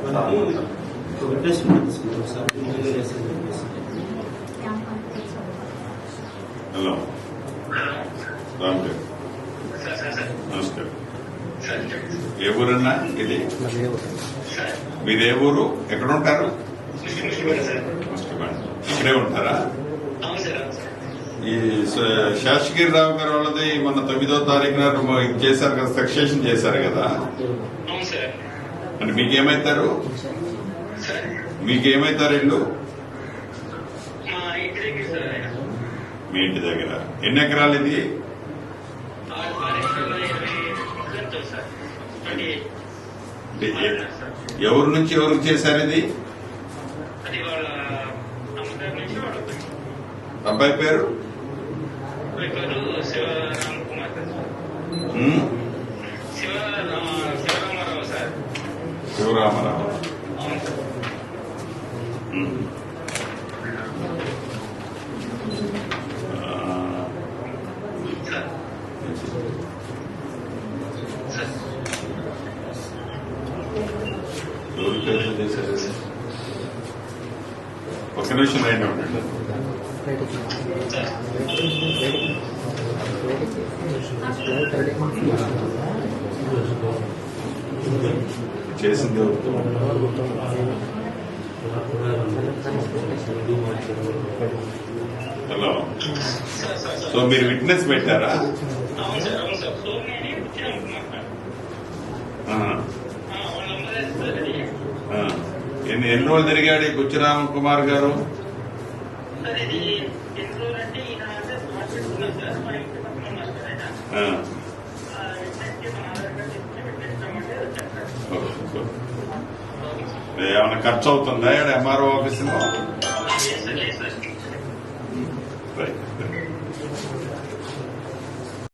Witness తీసుకుంటాం sir. Hello Ramdev, నమస్కారం. ఏ ఊరన్నా ఇది? మీరు ఏ ఊరు, ఎక్కడ ఉంటారు? ఇక్కడే ఉంటారా? ఈ శేషగిరిరావు గారు వాళ్ళది మొన్న 9వ తారీఖున ఇది చేశారు కదా, సక్సెషన్ చేశారు కదా, అంటే మీకేమైతారు? మీకేమైతారు ఇల్లు? మీ ఇంటి దగ్గర ఎన్ని ఎకరాలు ఇది? ఎవరి నుంచి ఎవరికి చేశారు ఇది? అబ్బాయి పేరు? శివరామరావు. ఎవరి పేరు చేశారు? ఒక నిమిషం లైన్ ఉండండి. చేసింది హలో, సో మీరు విట్నెస్ పెట్టారా? ఎన్ని రోజులు తిరిగాడు ఈ బుచ్చిరామ కుమార్ గారు? ఏమైనా ఖర్చు అవుతుందా ఎంఆర్ఓ ఆఫీసులో? రైట్.